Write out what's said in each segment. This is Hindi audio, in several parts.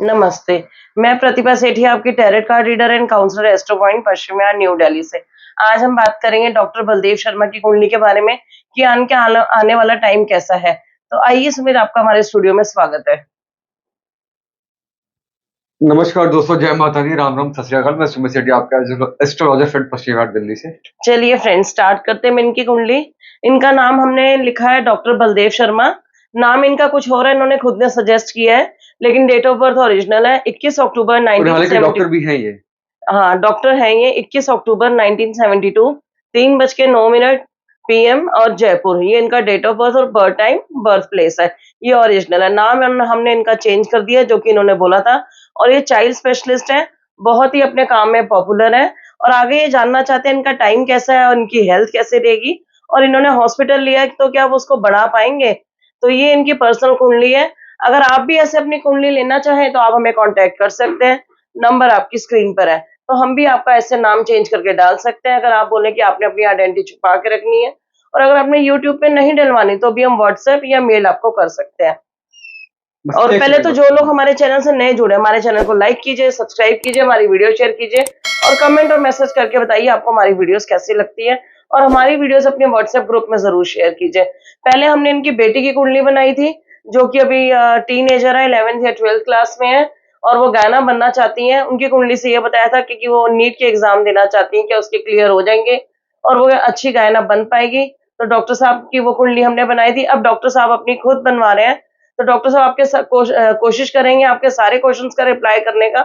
नमस्ते, मैं प्रतिभा सेठी आपकी tarot card reader and counsellor astro point Paschim Vihar new Delhi से। आज हम बात करेंगे डॉक्टर बलदेव शर्मा की कुंडली के बारे में कि आने वाला टाइम कैसा है। तो आइए सुमित, आपका हमारे स्टूडियो में स्वागत है। नमस्कार दोस्तों, जय माता दी, राम राम, सत श्री अकाल। मैं सुमित सेठी, आपका एस्ट्रोलॉजर फ्रेंड पश्चिम विहार दिल्ली से। चलिए फ्रेंड्स, स्टार्ट करते हैं इनकी कुंडली। इनका नाम हमने लिखा है डॉक्टर बलदेव शर्मा। नाम इनका कुछ और है, इन्होंने खुद ने सजेस्ट किया है, लेकिन डेट ऑफ बर्थ ओरिजिनल है 21 अक्टूबर हालांकि 1970। डॉक्टर भी हैं ये। हाँ, डॉक्टर हैं ये। 21 अक्टूबर 1972, 3:09 PM और जयपुर। ये इनका डेट ऑफ बर्थ और बर्थ टाइम, बर्थ प्लेस है। ये ओरिजिनल है। नाम हमने इनका चेंज कर दिया, जो कि इन्होंने बोला था। और ये चाइल्ड स्पेशलिस्ट है, बहुत ही अपने काम में पॉपुलर है। और आगे ये जानना चाहते हैं इनका टाइम कैसा है और इनकी हेल्थ कैसे रहेगी, और इन्होंने हॉस्पिटल लिया है तो क्या वो उसको बढ़ा पाएंगे। तो ये इनकी पर्सनल कुंडली है। अगर आप भी ऐसे अपनी कुंडली लेना चाहें तो आप हमें कॉन्टेक्ट कर सकते हैं। नंबर आपकी स्क्रीन पर है, तो हम भी आपका ऐसे नाम चेंज करके डाल सकते हैं, अगर आप बोले कि आपने अपनी आइडेंटिटी छुपा के रखनी है। और अगर आपने यूट्यूब पे नहीं डलवानी तो भी हम व्हाट्सएप या मेल आपको कर सकते हैं। और पहले तो जो लोग हमारे चैनल से नए जुड़े, हमारे चैनल को लाइक कीजिए, सब्सक्राइब कीजिए, हमारी वीडियो शेयर कीजिए, और कमेंट और मैसेज करके बताइए आपको हमारी वीडियोस कैसी लगती है। और हमारी वीडियोस अपने व्हाट्सएप ग्रुप में जरूर शेयर कीजिए। पहले हमने इनकी बेटी की कुंडली बनाई थी, जो कि अभी टीनेजर है, 11th या 12th क्लास में है, और वो गायना बनना चाहती हैं। उनकी कुंडली से ये बताया था कि वो नीट के एग्जाम देना चाहती हैं, क्या उसके क्लियर हो जाएंगे और वो अच्छी गायना बन पाएगी। तो डॉक्टर साहब की वो कुंडली हमने बनाई थी। अब डॉक्टर साहब अपनी खुद बनवा रहे हैं, तो डॉक्टर साहब आपके कोशिश करेंगे आपके सारे क्वेश्चंस का रिप्लाई करने का।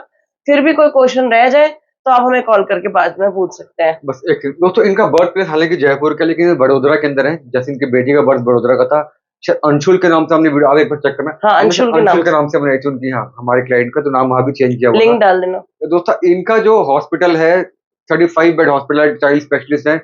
फिर भी कोई क्वेश्चन रह जाए तो आप हमें कॉल करके बाद में पूछ सकते हैं। बस एक सेकंड दोस्तों, इनका बर्थ प्लेस हालांकि जयपुर का, लेकिन ये बड़ोदरा के अंदर है। जैसे इनकी बेटी का बर्थ बड़ोदरा का था, शायद अंशुल के नाम से हमने वीडियो, आप एक बार चेक करना। हाँ, हमने शायद अंशुल के नाम अंशुल के से नाम से बनाई थी उनकी, हाँ, हमारे क्लाइंट का, तो नाम वहां भी चेंज किया हुआ था। लिंक डाल देना। तो दोस्तों, इनका जो हॉस्पिटल है 35 बेड हॉस्पिटल है, चाइल्ड स्पेशलिस्ट है।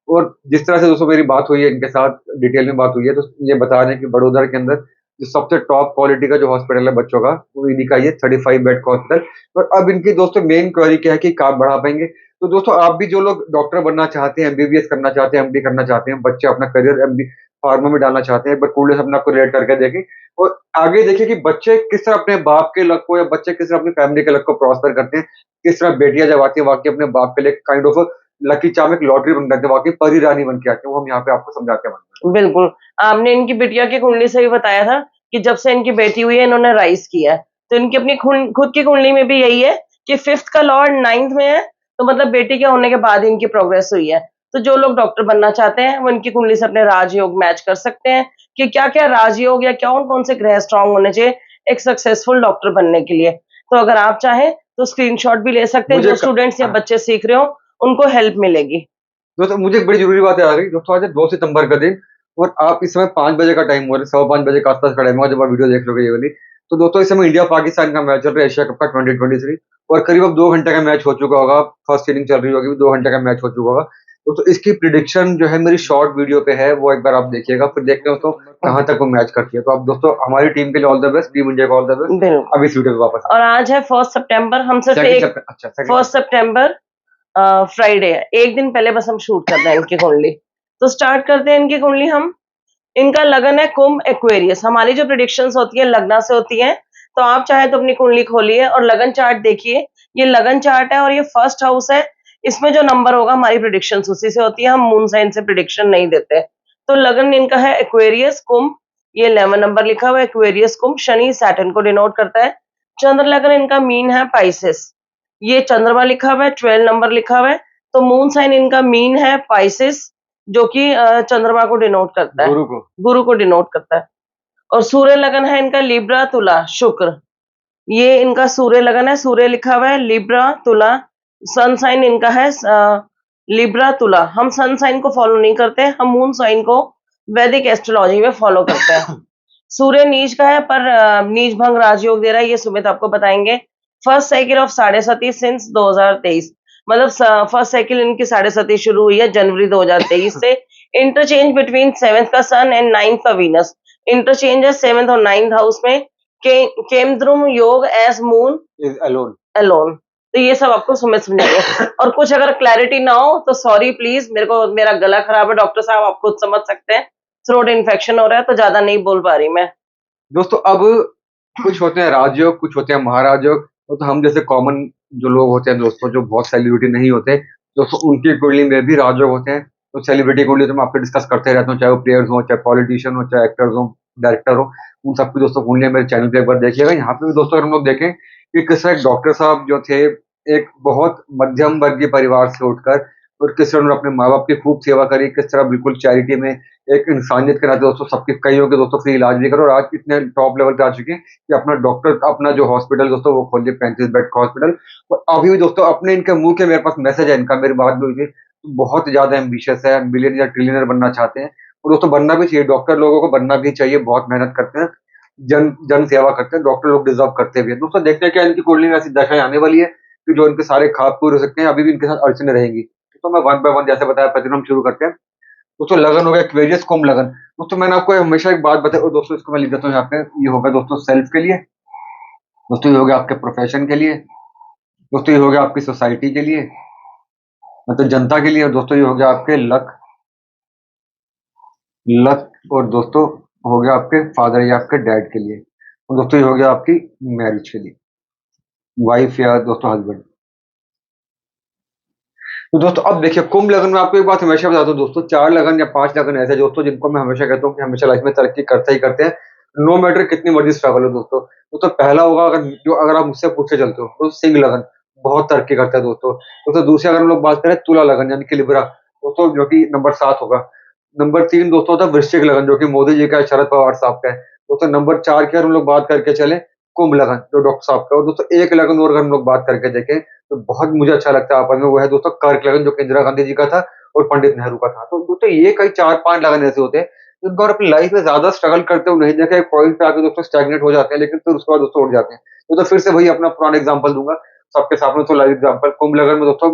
और जिस तरह से दोस्तों मेरी बात हुई है इनके साथ, डिटेल में बात हुई है, तो ये बता रहे हैं कि बड़ोदरा के अंदर जो सबसे टॉप क्वालिटी का जो हॉस्पिटल है बच्चों का, वो इन्हीं का, ये 35 बेड का हॉस्पिटल। और अब इनकी दोस्तों मेन क्वेरी क्या है कि कब बढ़ा पाएंगे। तो दोस्तों, आप भी जो लोग डॉक्टर बनना चाहते हैं, एमबीबीएस करना चाहते हैं, एमडी करना चाहते हैं, बच्चे अपना करियर एमबी फार्मा में डालना चाहते हैं, एक बार कुंडली से अपने आपको रिलेट करके देखें। और आगे देखिए कि बच्चे किस तरह अपने बाप के लक को, या बच्चे किस तरह अपनी फैमिली के लक को प्रॉस्पर करते हैं। किस तरह बेटियां जब आती है वाकई अपने बाप के लिए काइंड ऑफ लकी चार्म, एक लॉटरी बन जाते हैं, वाकई परी रानी बन के आते हैं। वो हम यहाँ पे आपको समझा के बताएंगे। बिल्कुल, आपने इनकी बिटिया की कुंडली से भी बताया था कि जब से इनकी बेटी हुई है इन्होंने राइज़ किया है। तो इनकी अपनी खुद की कुंडली में भी यही है कि 5th का लॉर्ड 9th में है, तो मतलब बेटी के होने के बाद ही इनकी प्रोग्रेस हुई है। तो जो लोग डॉक्टर बनना चाहते हैं वो इनकी कुंडली से अपने राजयोग मैच कर सकते हैं कि क्या-क्या राजयोग या कौन-कौन से ग्रह स्ट्रॉन्ग होने चाहिए एक सक्सेसफुल डॉक्टर बनने के लिए। तो अगर आप चाहें तो स्क्रीनशॉट भी ले सकते हैं, जो स्टूडेंट्स या बच्चे सीख रहे हो उनको हेल्प मिलेगी। दोस्तों, मुझे एक बड़ी जरूरी बात याद आ गई दोस्तों, आज है 2 सितंबर का दिन। और आप इस समय 5 बजे का टाइम हो रहा है, 5:15 के आसपास का टाइम होगा जब आप वीडियो देख लोगे ये वाली। तो दोस्तों, इस समय इंडिया पाकिस्तान का मैच चल रहा है, एशिया कप का 2023। और करीब अब 2 घंटे का मैच हो चुका होगा, फर्स्ट इनिंग चल रही होगी, 2 घंटे का मैच हो चुका होगा। दोस्तों, इसकी प्रिडिक्शन जो है मेरी शॉर्ट वीडियो पे है, वो एक बार आप देखिएगा, फिर देखते हो तो कहाँ तक वो मैच करती है। तो आप दोस्तों, हमारी टीम के लिए all the best, team India को ऑल द बेस्ट। बिल्कुल। अब इस वीडियो पे वापस और आज है 1 सितंबर, हम सिर्फ एक अच्छा, सेकंड 1 सितंबर फ्राइडे है, एक दिन पहले बस हम शूट कर रहे हैं इनकी कुंडली। तो स्टार्ट करते हैं इनकी कुंडली हम। इनका लगन है कुंभ एक्वेरियस। हमारी जो प्रिडिक्शंस होती है लग्न से होती है, तो आप चाहे तो अपनी कुंडली खोलिए और लगन चार्ट देखिए। ये लगन चार्ट है और ये फर्स्ट हाउस है। इसमें जो नंबर होगा हमारी प्रिडिक्शंस उसी से होती है, हम मून साइन से प्रिडिक्शन नहीं देते। तो लगन इनका है एक्वेरियस कुंभ, ये 11 नंबर लिखा हुआ है, एक्वेरियस कुंभ। शनि सैटर्न को डिनोट करता है। चंद्र लगन इनका मीन है पाइसेस, ये चंद्रमा लिखा हुआ है, 12 नंबर लिखा हुआ है। तो मून साइन इनका मीन है पाइसेस, जो कि चंद्रमा को डिनोट करता है, गुरु को डिनोट करता है। और सूर्य लगन है इनका लिब्रा तुला शुक्र, ये इनका सूर्य लगन है, सूर्य लिखा हुआ है लिब्रा तुला। सन साइन इनका है लिब्रा तुला। हम सन साइन को फॉलो नहीं करते, हम मून साइन को वैदिक एस्ट्रोलॉजी में फॉलो करते हैं। सूर्य नीच का है, पर नीच भंग राजयोग दे रहा है, ये सुमित आपको बताएंगे। फर्स्ट साइकिल ऑफ साढ़े सती सिंस 2023, मतलब फर्स्ट साइकिल इनकी साढ़े सती शुरू हुई है जनवरी 2023 से। इंटरचेंज बिटवीन 7th का सन एंड 9th का वीनस, इंटरचेंज है 7th और 9th हाउस में। केमद्रुम योग as moon is alone. Alone. तो ये सब आपको समझेंगे। और कुछ अगर क्लैरिटी ना हो तो सॉरी प्लीज, मेरा गला खराब है डॉक्टर साहब, आप खुद समझ सकते हैं। थ्रोट इन्फेक्शन हो रहा है तो ज्यादा नहीं बोल पा रही मैं। दोस्तों, अब कुछ होते हैं राजयोग, कुछ होते हैं महाराजयोग। तो हम जैसे कॉमन जो लोग होते हैं दोस्तों, जो बहुत सेलिब्रिटी नहीं होते दोस्तों, उनकी कुंडली में भी राजयोग होते हैं। तो सेलिब्रिटी कुंडली तो मैं आपसे डिस्कस करते रहता हूँ, चाहे वो प्लेयर्स हो, चाहे पॉलिटिशियन हो, चाहे एक्टर्स हो, डायरेक्टर हो। उन सबकी दोस्तों कुंडलियां मेरे चैनल पे एक बार देखिएगा। यहाँ पे भी दोस्तों अगर हम लोग देखें कि किस तरह एक डॉक्टर साहब जो थे, एक बहुत मध्यम वर्गीय परिवार से उठकर, और किस तरह उन्होंने अपने माँ बाप की खूब सेवा करी, किस तरह बिल्कुल चैरिटी में एक इंसानियत के नाते दोस्तों सबके कईयों के दोस्तों फ्री इलाज भी करो, और आज इतने टॉप लेवल पे आ चुके हैं कि अपना डॉक्टर, अपना जो हॉस्पिटल दोस्तों वो खोल दिया, 35 बेड का हॉस्पिटल। और अभी भी दोस्तों अपने इनके मुंह के मेरे पास मैसेज है इनका, मेरी बात भी हुई थी, बहुत ज्यादा एम्बिशियस है, मिलियन या ट्रिलियनर बनना चाहते हैं। और दोस्तों बनना भी चाहिए, डॉक्टर लोगों को बनना भी चाहिए, बहुत मेहनत करते हैं, जन जन सेवा करते हैं, डॉक्टर लोग डिजर्व करते भी हैं दोस्तों। देखते हैं क्या इनकी कुंडली में ऐसी दशाएं आने वाली है कि जो इनके सारे ख्वाब पूरे हो सकते हैं, अभी भी इनके साथ अड़चने रहेंगी। तो मैं वन बाय वन जैसे बताया प्रतिदिन हम शुरू करते हैं। दोस्तों लगन हो गया, एक्वेरियस कुंभ लगन। दोस्तों मैंने आपको हमेशा एक बात बताई, और दोस्तों इसको मैं लिख देता हूँ यहाँ पे, ये होगा दोस्तों सेल्फ के लिए, दोस्तों ये हो गया आपके प्रोफेशन के लिए, दोस्तों ये हो गया आपकी सोसाइटी के लिए, मतलब जनता के लिए, और दोस्तों ये हो गया आपके लक, लक, और दोस्तों हो गया आपके फादर या आपके डैड के लिए, और दोस्तों ये हो गया आपकी मैरिज के लिए, वाइफ या दोस्तों हस्बैंड। तो दोस्तों अब देखिए कुंभ लगन में आपको एक बात हमेशा बताता हूँ दोस्तों, 4 लगन या 5 लगन ऐसे दोस्तों जिनको मैं हमेशा कहता हूँ कि हमेशा लाइफ में तरक्की करते ही करते हैं, नो मैटर कितनी मर्जी स्ट्रगल हो दोस्तों। तो पहला होगा, अगर आप मुझसे पूछे चलते हो, तो सिंह लगन बहुत तरक्की करता है दोस्तों। दूसरे अगर हम लोग बात करें तुला लगन यानी कि लिब्रा दोस्तों, जो कि नंबर 7 होगा। नंबर 3 दोस्तों होता है वृश्चिक लगन, जो कि मोदी जी का है, शरद पवार साहब का है। दोस्तों नंबर 4 की अगर हम लोग बात करके चले, कुंभ लगन जो डॉक्टर साहब का है। और दोस्तों एक लगन और अगर हम लोग बात करके देखें तो बहुत मुझे अच्छा लगता है आपस में, वो है दोस्तों कर्क लगन, जो कि इंदिरा गांधी जी का था और पंडित नेहरू का था। तो दोस्तों ये कई 4-5 लगन ऐसे होते हैं जिनको और अपनी लाइफ में ज्यादा स्ट्रगल करते हुए नहीं देखा, एक पॉइंट पे आके दोस्तों स्टैग्नेट हो जाते हैं, लेकिन फिर उसके बाद दोस्तों उठ जाते हैं। तो फिर से वही अपना पुराना एग्जाम्पल दूंगा सबके सामने, तो लाइव एग्जाम्पल कुंभ लगन में दोस्तों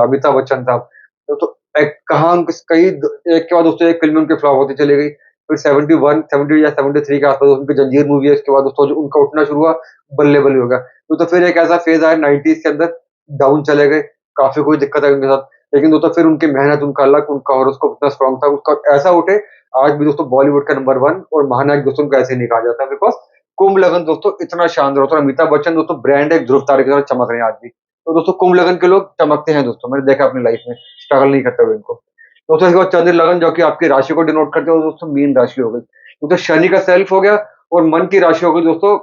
अमिताभ बच्चन साहब। तो कहा कई एक के बाद दोस्तों एक फिल्म उनकी फ्लॉप होती चली गई, फिर 71 70 या 73 के आसपास उनकी जंजीर मूवी है, उसके बाद दोस्तों जो उनका उठना शुरू हुआ, बल्ले बल्ले हो गया। तो फिर एक ऐसा फेज आया 90s के अंदर, डाउन चले गए, काफी कोई दिक्कत आई उनके साथ, लेकिन दोस्तों फिर उनकी मेहनत, उनका लक, उनका हॉरोस्कोप इतना स्ट्रांग था, उसका ऐसा उठे आज भी दोस्तों बॉलीवुड का नंबर 1 और महानायक दोस्तों को ऐसे नहीं कहा जाता, बिकॉज कुंभ लगन दोस्तों इतना शानदार होता है। अमिताभ बच्चन दोस्तों ब्रांड है, ध्रुव तारे की तरह चमक रहे हैं आज भी। तो दोस्तों कुंभ लगन के लोग चमकते हैं दोस्तों, मैंने देखा अपनी लाइफ में, स्ट्रगल नहीं करते हुए इनको। दोस्तों इसके बाद चंद्र लगन, जो कि आपकी राशि को डिनोट करते हो दोस्तों, मीन राशि हो गई। तो शनि का सेल्फ हो गया, और मन की राशि हो गई दोस्तों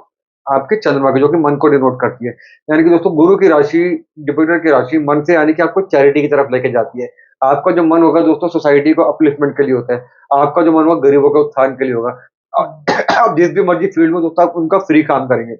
आपके चंद्रमा की, जो कि मन को डिनोट करती है। यानी कि दोस्तों गुरु की राशि, जुपिटर की राशि मन से, यानी कि आपको चैरिटी की तरफ लेके जाती है। आपका जो मन होगा दोस्तों सोसाइटी को अपलिफ्टमेंट के लिए होता है, आपका जो मन होगा गरीबों के उत्थान के लिए होगा। आप जिस भी मर्जी फील्ड में दोस्तों आप उनका फ्री काम करेंगे।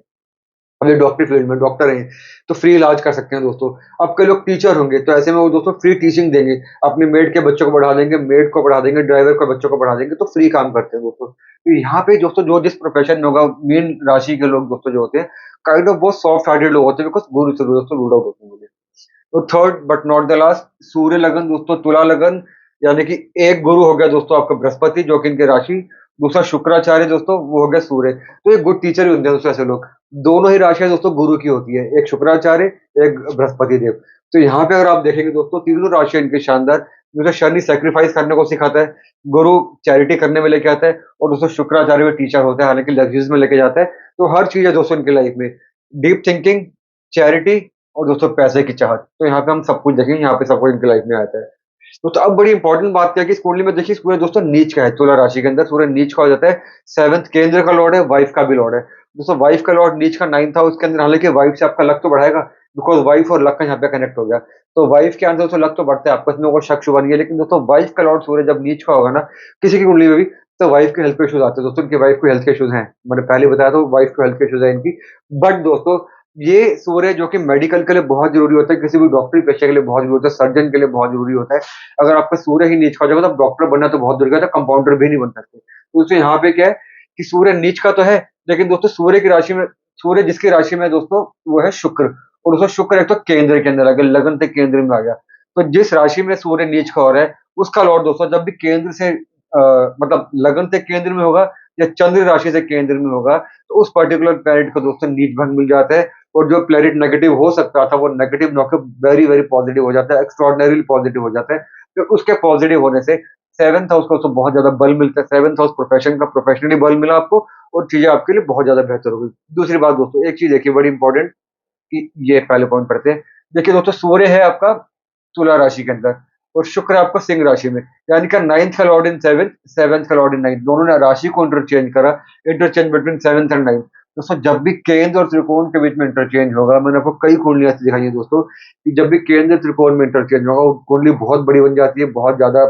अगर डॉक्टरी फील्ड में डॉक्टर हैं तो फ्री इलाज कर सकते हैं दोस्तों। अब कई लोग टीचर होंगे तो ऐसे में वो दोस्तों फ्री टीचिंग देंगे, अपने मेड के बच्चों को पढ़ा देंगे, मेड को पढ़ा देंगे, ड्राइवर के बच्चों को पढ़ा देंगे, तो फ्री काम करते हैं दोस्तों। तो यहाँ पे दोस्तों जो जिस प्रोफेशन में होगा, मेन राशि के लोग दोस्तों जो होते हैं काइंड ऑफ बहुत सॉफ्ट हार्टेड लोग होते हैं, बिकॉज गुरु से दोस्तों रूड आउट होते हैं मुझे। तो third but not the last, सूर्य लगन दोस्तों, तुला लगन, यानी कि एक गुरु हो गया दोस्तों आपका बृहस्पति, जो कि इनके राशि, दूसरा शुक्राचार्य दोस्तों, वो हो गया सूर्य। तो एक गुड टीचर ही होते हैं दोस्तों ऐसे लोग। दोनों ही राशियां दोस्तों गुरु की होती है, एक शुक्राचार्य, एक बृहस्पति देव। तो यहाँ पे अगर आप देखेंगे दोस्तों तीनों राशियां इनकी शानदार। जैसे शनि सेक्रीफाइस करने को सिखाता है, गुरु चैरिटी करने में लेके आता है, और दोस्तों शुक्राचार्य में टीचर होता है, हालांकि लग्जरीज में लेके जाता है। तो हर चीज है दोस्तों इनकी लाइफ में, डीप थिंकिंग, चैरिटी, और दोस्तों पैसे की चाहत। तो यहाँ पे हम सब कुछ देखेंगे, यहाँ पे सब कुछ इनकी लाइफ में आता है। तो अब बड़ी इंपॉर्टेंट बात क्या है कि इस कुंडली में देखिए सूर्य दोस्तों नीच का है, तुला राशि के अंदर सूर्य नीच का हो जाता है। 7th केंद्र का लॉर्ड है, वाइफ का भी लॉर्ड है दोस्तों। वाइफ का लॉर्ड नीच का 9th हाउस के अंदर, हालांकि वाइफ से आपका लक तो बढ़ाएगा, बिकॉज वाइफ और लक का यहाँ पे कनेक्ट हो गया। तो वाइफ के अंदर दोस्तों लक तो बढ़ता है, आपस में कोई शक शुबा नहीं है। लेकिन दोस्तों वाइफ का लॉर्ड सूर्य जब नीच का होगा ना किसी की कुंडली में भी, तो वाइफ के हेल्थ के इश्यूज आते हैं दोस्तों। इनकी वाइफ को हेल्थ के इश्यूज हैं, मैंने पहले बताया तो वाइफ को हेल्थ के इश्यूज है इनकी। बट दोस्तों ये सूर्य जो कि मेडिकल के लिए बहुत जरूरी होता है, किसी भी डॉक्टरी पेशे के लिए बहुत जरूरी होता है, सर्जन के लिए बहुत जरूरी होता है। अगर आपका सूर्य ही नीच का हो जाएगा तो आप डॉक्टर बनना तो बहुत दूर का था, कंपाउंडर भी नहीं बन सकते। तो उससे यहाँ पे क्या है कि सूर्य नीच का तो है, लेकिन दोस्तों सूर्य की राशि में, सूर्य जिसकी राशि में दोस्तों वो है शुक्र, और दोस्तों शुक्र एक तो केंद्र के अंदर आ गया, लगन से केंद्र में आ गया। तो जिस राशि में सूर्य नीच का हो रहा है उसका लॉर्ड दोस्तों जब भी केंद्र से मतलब लगन से केंद्र में होगा या चंद्र राशि से केंद्र में होगा, तो उस पर्टिकुलर प्लैनेट को दोस्तों नीच भंग मिल जाता है। और जो प्लेनेट नेगेटिव हो सकता था वो नेगेटिव होकर वेरी वेरी पॉजिटिव हो जाता है, एक्स्ट्रॉर्डनरी पॉजिटिव हो जाता है। तो उसके पॉजिटिव होने से सेवंथ हाउस का तो बहुत ज्यादा बल मिलता है। सेवंथ हाउस प्रोफेशन का, प्रोफेशनली बल मिला आपको और चीजें आपके लिए बहुत ज्यादा बेहतर होगी। दूसरी बात दोस्तों, एक चीज देखिए बड़ी इंपॉर्टेंट, कि ये पहले पॉइंट पढ़ते हैं। देखिए दोस्तों, सूर्य है आपका तुला राशि के अंदर और शुक्र है आपका सिंह राशि में, यानी कि नाइन्थ का लॉर्ड इन सेवन, सेवंथ का लॉर्ड इन नाइन्थ, दोनों ने राशि को इंटरचेंज करा। Interchange between seventh and ninth. दोस्तों जब भी केंद्र और त्रिकोण के बीच में इंटरचेंज होगा, मैंने आपको कई कुंडलियां ऐसी दिखाई है दोस्तों, कि जब भी केंद्र त्रिकोण में इंटरचेंज होगा वो कुंडली बहुत बड़ी बन जाती है, बहुत ज्यादा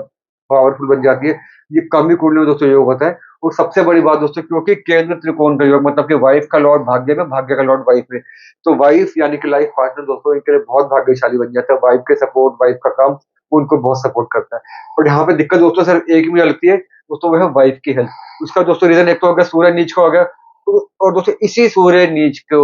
पावरफुल बन जाती है। ये कम ही कुंडलियों में दोस्तों योग होता है। और सबसे बड़ी बात दोस्तों, क्योंकि केंद्र त्रिकोण का योग मतलब कि वाइफ का लॉर्ड भाग्य में, भाग्य का लॉर्ड वाइफ में, तो वाइफ यानी कि लाइफ पार्टनर दोस्तों इनके लिए बहुत भाग्यशाली बन जाता है। वाइफ के सपोर्ट, वाइफ का काम उनको बहुत सपोर्ट करता है। और यहाँ पे दिक्कत दोस्तों सिर्फ एक ही मुझे लगती है दोस्तों, वो है वाइफ की हेल्थ। उसका दोस्तों रीजन एक तो हो गया सूर्य नीच का हो गया, और दोस्तों इसी सूर्य नीच को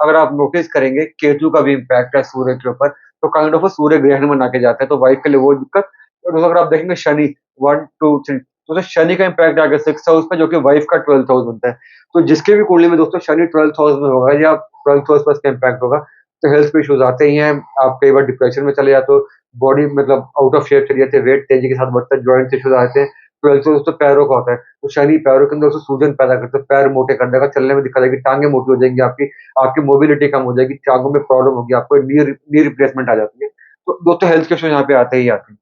अगर आप नोटिस करेंगे, केतु का भी इम्पैक्ट है सूर्य के ऊपर, तो काइंड ऑफ सूर्य ग्रहण में आके जाता है, तो वाइफ के लिए वो दिक्कत। और दोस्तों अगर आप देखेंगे शनि 1 2 3, तो शनि का इम्पैक्ट आ गया 6th हाउस में, जो कि वाइफ का 12th हाउस बनता है। तो जिसके भी कुंडली में दोस्तों शनि 12th हाउस में होगा या 12th हाउस पर इसका इम्पैक्ट होगा, तो हेल्थ इश्यूज आते ही हैं। आप कई बार डिप्रेशन में चले जाते हो, बॉडी मतलब आउट ऑफ शेप चली जाती है, वेट तेजी के साथ बढ़ता है, जॉइंट इश्यूज आते हैं। 12th दोस्तों पैरों का होता है, तो शनि पैरों के अंदर दोस्तों सूजन पैदा करता है, पैर मोटे कर देगा, चलने में दिक्कत आएगी, टांगे मोटी हो जाएंगी आपकी, आपकी मोबिलिटी कम हो जाएगी, टांगों में प्रॉब्लम होगी, आपको नी रिप्लेसमेंट आ जाती है। तो दोस्तों हेल्थ के इश्यूज यहाँ पे आते ही आते हैं।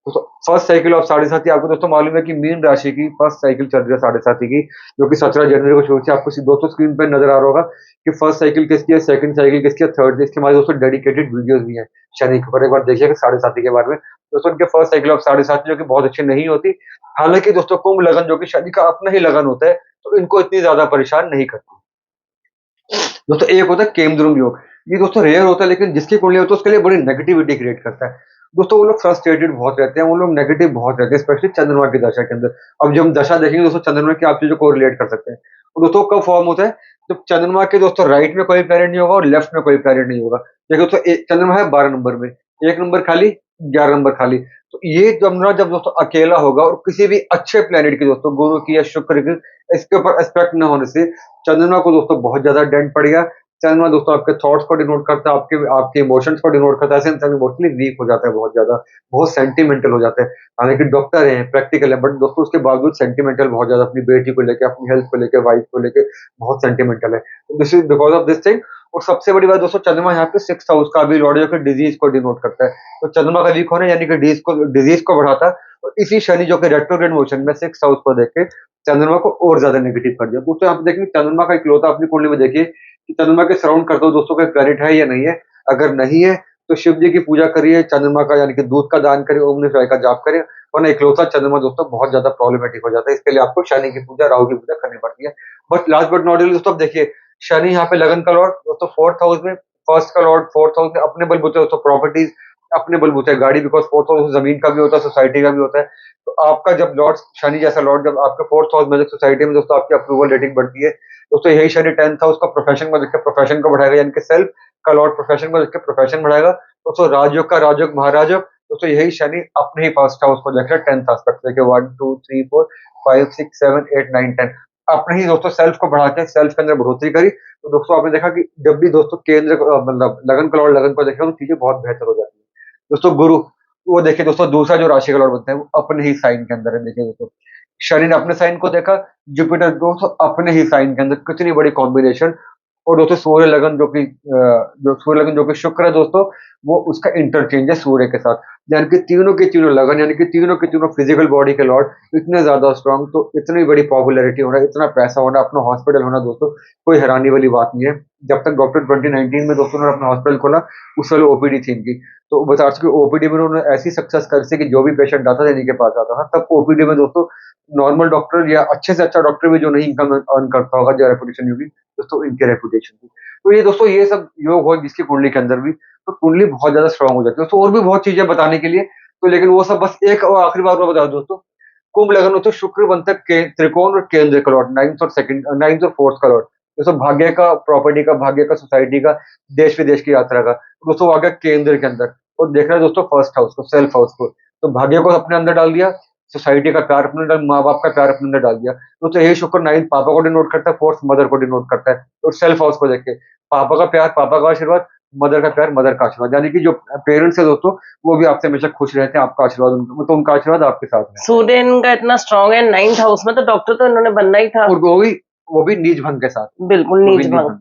दोस्तों फर्स्ट साइकिल ऑफ साढ़े साथी, आपको दोस्तों मालूम है कि मीन राशि की फर्स्ट साइकिल चल रही है साढ़े साथी की, जो कि 17 जनवरी को शुरू हुई थी। आपको दोस्तों स्क्रीन पर नजर आ रहा होगा कि फर्स्ट साइकिल किसकी है, सेकंड साइकिल किसकी है, थर्ड, इसके हमारे दोस्तों डेडिकेटेड वीडियोस भी हैं शनि के ऊपर, एक बार देखिएगा साढ़े साथी के बारे में। दोस्तों उनके फर्स्ट साइकिल ऑफ साढ़े साथी जो कि बहुत अच्छी नहीं होती। हालांकि दोस्तों कुंभ लगन जो कि शनि का अपना ही लगन होता है, तो इनको इतनी ज्यादा परेशान नहीं करती। दोस्तों एक होता है केमद्रुम योग, ये दोस्तों रेयर होता है, लेकिन जिसकी कुंडली होती है उसके लिए बड़ी नेगेटिविटी क्रिएट करता है। दोस्तों वो लोग फ्रस्ट्रेटेड बहुत रहते हैं, वो लोग नेगेटिव बहुत रहते हैं, स्पेशली चंद्रमा की दशा के अंदर। अब जब हम दशा देखेंगे दोस्तों चंद्रमा की, आप चीजों को रिलेट कर सकते हैं। तो दोस्तों कब फॉर्म होता है, जब चंद्रमा के दोस्तों राइट में कोई प्लैनेट नहीं होगा और लेफ्ट में कोई प्लैनेट नहीं होगा। देखो दोस्तों चंद्रमा है 12 नंबर में, 1 नंबर खाली, 11 नंबर खाली। तो ये चंद्रमा जब दोस्तों अकेला होगा और किसी भी अच्छे प्लैनेट की दोस्तों, गुरु की या शुक्र की, इसके ऊपर एस्पेक्ट न होने से चंद्रमा को दोस्तों बहुत ज्यादा डेंट पड़ेगा। चंद्रमा दोस्तों आपके थॉट्स को डिनोट करता है, आपके आपके इमोशंस को डिनोट करता है। ऐसे इंसान इमोशनली वीक हो जाता है, बहुत ज्यादा, बहुत सेंटिमेंटल हो जाता है। हालांकि डॉक्टर है, प्रैक्टिकल है, बट दोस्तों उसके बावजूद सेंटिमेंटल बहुत ज्यादा, अपनी बेटी को लेकर, अपनी हेल्थ को लेकर, वाइफ को लेकर बहुत सेंटिमेंटल है। This is because of this thing. और सबसे बड़ी बात दोस्तों, चंद्रमा यहाँ पे 6th हाउस का भी लॉर्ड है, जो कि डिजीज को डिनोट करता है। तो चंद्रमा का वीक होना यानी कि डिजीज को बढ़ाता है। और इसी शनि जो कि रेट्रोग्रेड मोशन में 6th हाउस को देख के चंद्रमा को और ज्यादा नेगेटिव कर दिया। दोस्तों यहाँ पे देखिए चंद्रमा का इकलौता अपनी कुंडली में देखिए कि चंद्रमा के सराउंड करते हो दोस्तों, कोई प्लैनेट है या नहीं है। अगर नहीं है तो शिव जी की पूजा करिए, चंद्रमा का यानी कि दूध का दान करिए, ओम नमः शिवाय का जाप करिए, वरना इकलौता चंद्रमा दोस्तों बहुत ज्यादा प्रॉब्लमेटिक हो जाता है। इसके लिए आपको शनि की पूजा, राहु की पूजा करनी पड़ती है। बट लास्ट बट नॉट दोस्तों, अब देखिए शनि यहाँ पे लगन का लॉर्ड दोस्तों 4th हाउस में, फर्स्ट का लॉर्ड 4th हाउस में, अपने बलबूते दोस्तों प्रॉपर्टीज, अपने बलबूते गाड़ी, बिकॉज 4th हाउस जमीन का भी होता है, सोसाइटी का भी होता है। तो आपका जब लॉर्ड शनि जैसा लॉर्ड जब आपके 4th हाउस में, सोसाइटी में दोस्तों आपकी अप्रूवल रेटिंग बढ़ती है। दोस्तों यही शनि 10th हाउस का प्रोफेशन को देख के प्रोफेशन को बढ़ाएगा, यानी कि सेल्फ का लॉर्ड प्रोफेशन को देख के प्रोफेशन बढ़ाएगा। दोस्तों राजयोग का राजयोग महाराजयोग, दोस्तों यही शनि अपने ही फर्स्ट हाउस को देख रहे हैं 10th एस्पेक्ट से, 1 2 3 4 5 6 7 8 9 10, अपने ही दोस्तों सेल्फ को बढ़ा के सेल्फ के अंदर बढ़ोतरी करी। तो दोस्तों आपने देखा कि जब भी दोस्तों केंद्र मतलब लगन का लॉर्ड लगन को देखेगा, तो चीजें बहुत बेहतर हो जाती है। दोस्तों गुरु, वो देखिए दोस्तों दूसरा जो राशि का लॉर्ड बनता है वो अपने ही साइन के अंदर है। देखिए दोस्तों शनि ने अपने साइन को देखा, जुपिटर दोस्तों अपने ही साइन के अंदर, कितनी बड़ी कॉम्बिनेशन। और दोस्तों सूर्य लगन जो सूर्य लगन जो कि शुक्र है दोस्तों, वो उसका इंटरचेंज है सूर्य के साथ, यानी कि तीनों के तीनों लगन, यानी कि तीनों के तीनों फिजिकल बॉडी के लॉर्ड इतने ज्यादा स्ट्रांग, तो इतनी बड़ी पॉपुलैरिटी होना, इतना पैसा होना, अपना हॉस्पिटल होना दोस्तों कोई हैरानी वाली बात नहीं है। जब तक डॉक्टर 2019 में दोस्तों ने अपना हॉस्पिटल खोला, उस वाले ओपीडी थी इनकी, तो बता सके ओपीडी में उन्होंने ऐसी सक्सेस कर सी कि जो भी पेशेंट आता था इन्हीं के पास आता था। तब ओपीडी में दोस्तों नॉर्मल डॉक्टर या अच्छे से अच्छा डॉक्टर भी जो नहीं इनकम अर्न करता होगा, जो रेपुटेशन होगी दोस्तों, इनके रेपुटेशन थी। तो ये दोस्तों ये सब योग हो जिसकी कुंडली के अंदर भी, तो कुंडली बहुत ज्यादा स्ट्रांग हो जाती है दोस्तों। और भी बहुत चीजें बताने के लिए, तो लेकिन वो सब बस एक और आखिरी बात मैं बता दूं दोस्तों, कुंभ लगन हो तो शुक्र बनता है त्रिकोण और केंद्र का लॉर्ड, 9th और 4th का लॉर्ड, दोस्तों भाग्य का, प्रॉपर्टी का, भाग्य का, सोसाइटी का, देश विदेश की यात्रा का। दोस्तों आ गया केंद्र के अंदर, और देख रहे हैं दोस्तों फर्स्ट हाउस को, सेल्फ हाउस को, तो भाग्य को अपने अंदर डाल दिया, सोसाइटी का प्यार अपने अंदर, माँ बाप का प्यार अपने अंदर डाल दिया। दोस्तों यही शुक्र 9th पापा को डिनोट करता है, 4th मदर को डिनोट करता है। और सेल्फ हाउस को देख के पापा का प्यार, पापा का आशीर्वाद, मदर का प्यार, मदर का आशीर्वाद, यानी कि जो पेरेंट्स है दोस्तों, वो भी आपसे हमेशा खुश रहते हैं, आपका आशीर्वाद तो उनका आशीर्वाद आपके साथ रहता है। सूर्य इनका इतना स्ट्रांग है 9th हाउस में, तो डॉक्टर तो इन्होंने बनना ही था। और वो भी नीच भंग के साथ, बिल्कुल वो नीच भी नीच भंग। भंग।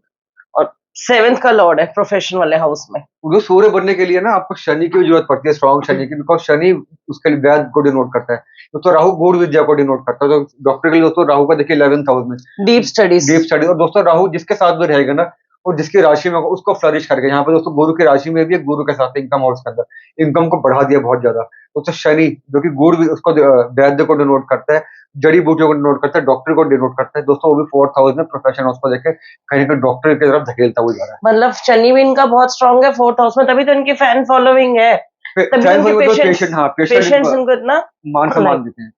और 7th का लॉर्ड है प्रोफेशन वाले हाउस में। वो सूर्य बनने के लिए ना आपको शनि की भी जरूरत पड़ती है, स्ट्रॉन्ग शनि की, बिकॉज शनि उसके लिए वैद को डिनोट करता है, तो राहु गूढ़ विद्या को डिनोट करता है। तो डॉक्टर के लिए दोस्तों राहु का देखिए 11th हाउस में डीप स्टडीज। डीप स्टडी, और दोस्तों राहु जिसके साथ में रहेगा ना, और जिसकी राशि में होगा उसको फ्लरिश करके, यहाँ पे दोस्तों गुरु की राशि में भी है, गुरु के साथ इनकम हाउस के अंदर इनकम को बढ़ा दिया बहुत ज्यादा। दोस्तों शनि जो कि उसको वैद्य को डिनोट करता है, जड़ी बूटियों को डिनोट करता है, डॉक्टर को डिनोट करता है दोस्तों, वो भी 4th हाउस में प्रोफेशन हाउस को देखे कहीं ना कहीं डॉक्टर की तरफ धकेलता हुआ जा रहा मतलब शनि भी इनका बहुत स्ट्रांग है 4th हाउस में, तभी तो इनकी फैन फॉलोइंग है, है। तभी तो फैन इनके फॉलोइंग पेशेंट, हाँ पेशेंट्स पेशेंट इनको इतना मान सम्मान देते हैं।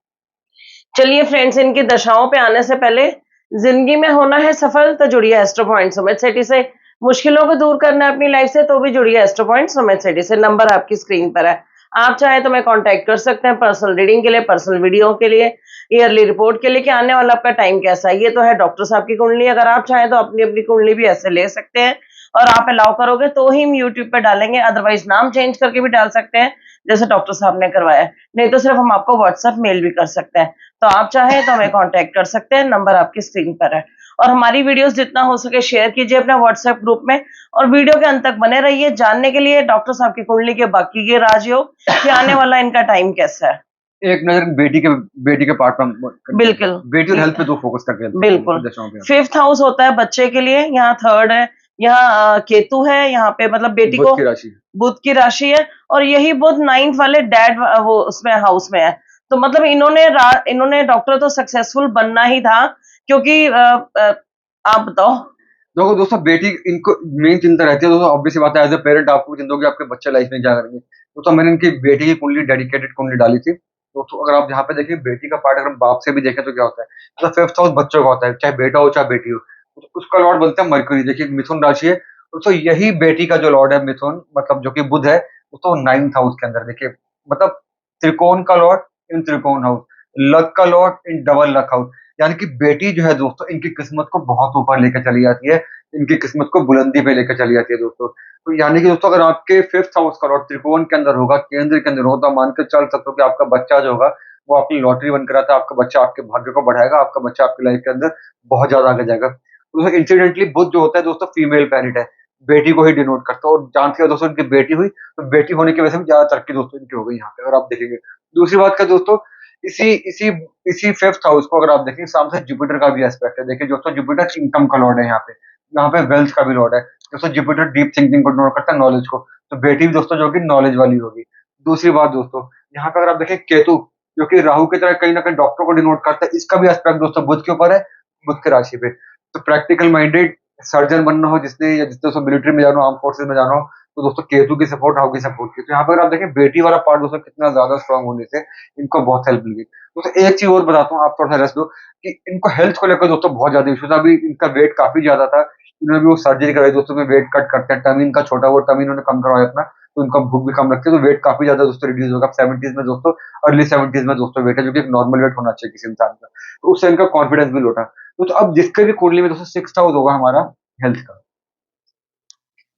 चलिए फ्रेंड्स, इनकी दशाओं पे आने से पहले जिंदगी में होना है सफल, तो जुड़िए एस्ट्रो पॉइंट सुमित सेठी से। मुश्किलों को दूर करना है अपनी लाइफ से, तो भी जुड़िए एस्ट्रो पॉइंट सुमित सेठी से। नंबर आपकी स्क्रीन पर है, आप चाहे तो मैं कांटेक्ट कर सकते हैं पर्सनल रीडिंग के लिए, पर्सनल वीडियो के लिए, ईयरली रिपोर्ट के लिए कि आने वाला आपका टाइम कैसा है। ये तो है डॉक्टर साहब की कुंडली, अगर आप चाहें तो अपनी अपनी कुंडली भी ऐसे ले सकते हैं, और आप अलाउ करोगे तो ही हम यूट्यूब पे डालेंगे, अदरवाइज नाम चेंज करके भी डाल सकते हैं जैसे डॉक्टर साहब ने करवाया है, नहीं तो सिर्फ हम आपको व्हाट्सएप मेल भी कर सकते हैं। तो आप चाहें तो हमें कांटेक्ट कर सकते हैं, नंबर आपकी स्क्रीन पर है। और हमारी वीडियोस जितना हो सके शेयर कीजिए अपने व्हाट्सएप ग्रुप में, और वीडियो के अंत तक बने रहिए जानने के लिए डॉक्टर साहब की कुंडली के बाकी के राजयोग कि आने वाला इनका टाइम कैसा है। एक नजर बेटी के पार्ट में बिल्कुल बेटी और हेल्थ पे दो फोकस करके बिल्कुल। दशाओं पे। 5th हाउस होता है बच्चे के लिए, यहाँ 3rd है, यहाँ केतु है, यहाँ पे मतलब बेटी बुध को की राशि, बुध की राशि है, और यही बुध 9th वाले डैड वो उसमें हाउस में है। तो मतलब इन्होंने डॉक्टर तो सक्सेसफुल बनना ही था, क्योंकि आप बताओ। देखो दोस्तों, बेटी इनको मेन चिंता रहती है दोस्तों, ऑब्वियस बात है, एज अ पेरेंट आपको भी चिंता होगी आपके बच्चे लाइफ में क्या करेंगे। तो मैंने इनकी बेटी की कुंडली, डेडिकेटेड कुंडली डाली थी। तो अगर आप यहाँ पे देखिए बेटी का पार्ट, अगर हम बाप से भी देखें तो क्या होता है, मतलब 5th हाउस बच्चों का होता है, चाहे बेटा हो चाहे बेटी हो, तो उसका लॉर्ड बनता है मरकरी। देखिए मिथुन राशि है, तो यही बेटी का जो लॉर्ड है मिथुन, मतलब जो कि बुध है, तो 9th हाउस के अंदर देखिए, मतलब त्रिकोण का लॉर्ड इन त्रिकोण हाउस, लक का Lord in double luck house, यानी कि बेटी जो है दोस्तों इनकी किस्मत को बहुत ऊपर लेकर चली जाती है, इनकी किस्मत को बुलंदी पे लेकर चली जाती है दोस्तों। तो यानी कि दोस्तों अगर आपके 5th हाउस का लॉर्ड त्रिकोण के अंदर होगा, केंद्र के अंदर होगा, तो मान के चल सकते हो कि आपका बच्चा जो होगा वो आपकी लॉटरी बनकर आता है, आपका बच्चा आपके भाग्य को बढ़ाएगा, आपका बच्चा आपकी लाइफ के अंदर बहुत ज्यादा आगे जाएगा। तो इंसिडेंटली बुध जो होता है दोस्तों फीमेल प्लैनेट है, बेटी को ही डिनोट करता है, और जानते हो दोस्तों इनकी बेटी हुई, तो बेटी होने की वजह से भी ज्यादा तरक्की दोस्तों इनकी हो गई यहाँ पे, अगर आप देखेंगे। दूसरी बात क्या दोस्तों, इसी इसी इसी 5th हाउस को अगर आप देखें, सामने जुपिटर का भी एस्पेक्ट है। देखिए दोस्तों जुपिटर इनकम का लॉर्ड है यहाँ पे वेल्थ का भी लॉर्ड है दोस्तों। जुपिटर डीप थिंकिंग को डिनोट करता है, नॉलेज को, तो बेटी भी दोस्तों जो कि नॉलेज वाली होगी। दूसरी बात दोस्तों, यहाँ पे अगर आप देखें केतु, जो कि राहु की तरह कहीं ना कहीं डॉक्टर को डिनोट करता है, इसका भी एस्पेक्ट दोस्तों बुध के ऊपर है, बुध की राशि पे। तो प्रैक्टिकल माइंडेड सर्जन बनना हो जिसने, या जिसने दोस्तों मिलिट्री में जाना हो, आर्म फोर्सेज में जाना हो, तो दोस्तों केतु की सपोर्ट, राहु की सपोर्ट की, तो यहाँ पर अगर आप देखें बेटी वाला पार्ट दोस्तों कितना ज्यादा स्ट्रांग होने से इनको बहुत हेल्प मिली। दोस्तों एक चीज और बताता हूँ, आप थोड़ा सा रेस्ट दो, कि इनको हेल्थ को लेकर दोस्तों बहुत ज्यादा इशू था। अभी इनका वेट काफी ज्यादा था, इन्होंने भी वो सर्जरी कराई दोस्तों में, वेट कट करते हैं, टमी इनका छोटा, वो टमी इन्होंने कम करवाया अपना, तो इनका भूख भी कम रखते हैं, तो वेट काफी ज्यादा दोस्तों रिड्यूस होगा। 70s में दोस्तों, अर्ली 70s में दोस्तों वेट है, जो कि एक नॉर्मल वेट होना चाहिए किसी इंसान का, तो उससे इनका कॉन्फिडेंस भी लौटा। तो अब जिसके भी कुंडली में दोस्तों 6th हाउस होगा हमारा हेल्थ का,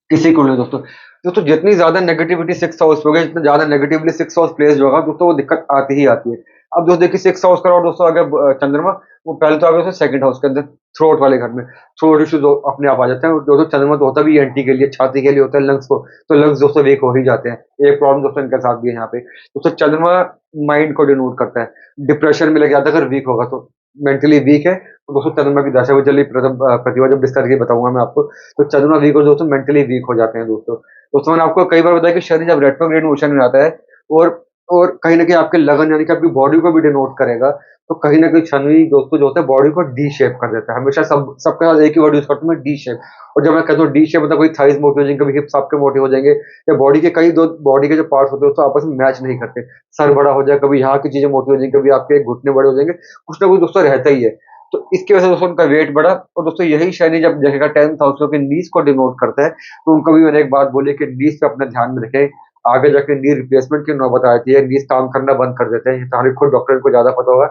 किसी को भी दोस्तों, दोस्तों जितनी ज्यादा नेगेटिविटी 6th हाउस पे होगी, जितना ज्यादा नेगेटिवली 6th हाउस प्लेस होगा दोस्तों, वो दिक्कत आती ही आती है। अब दोस्तों देखिए 6th हाउस का लॉर्ड दोस्तों आ गया चंद्रमा, वो पहले तो आ गया 2nd हाउस के अंदर, थ्रोट वाले घर में, थ्रोट इश्यूज अपने आप आ जाते हैं। दोस्तों चंद्रमा तो होता भी एंटी के लिए, छाती के लिए होता है, लंग्स को, तो लंग्स दोस्तों वीक हो ही जाते हैं। एक प्रॉब्लम दोस्तों इनके साथ भी है यहाँ पे। दोस्तों चंद्रमा माइंड को डिनोट करता है, डिप्रेशन में लग जाता है अगर वीक होगा तो, मेंटली वीक है तो दोस्तों चंद्रमा की दशा, वो चलिए प्रतिभा जब डिस्कस करके बताऊंगा मैं आपको। तो चंद्रमा वीक हो दोस्तों, मेंटली वीक हो जाते हैं दोस्तों। दोस्तों मैंने आपको कई बार बताया कि शनि जब रेट्रोग्रेड मोशन में आता है, और और कहीं ना कहीं आपके लगन, यानी कि आपकी बॉडी को भी डिनोट करेगा, तो कहीं ना कहीं शनि दोस्तों जो होता है बॉडी को डी शेप कर देता है। हमेशा सबके साथ एक ही वर्ड यूज करता हूँ मैं, डी शेप। और जब मैं कहता हूँ डी शेप, मतलब कोई थाइज मोटी हो जाएंगे, कभी हिप्स आपके मोटे हो जाएंगे, या बॉडी के कई दो बॉडी के जो पार्ट्स होते हैं दोस्तों आपस में मैच नहीं करते, सर बड़ा हो जाए, कभी यहाँ की चीजें मोटी हो जाएंगी, कभी आपके घुटने बड़े हो जाएंगे, कुछ ना कुछ दोस्तों रहता ही है। तो इसकी वजह से दोस्तों उनका वेट बढ़ा। और दोस्तों यही शनि जब देखेगा 10th हाउस के नीज को डिनोट करता है, तो उनको भी मैंने एक बात बोली कि नीज पे अपना ध्यान में रखें, आगे जाके नी रिप्लेसमेंट की नौबत आती है, नीज काम करना बंद कर देते हैं, हमारे खुद डॉक्टर को ज्यादा पता होगा।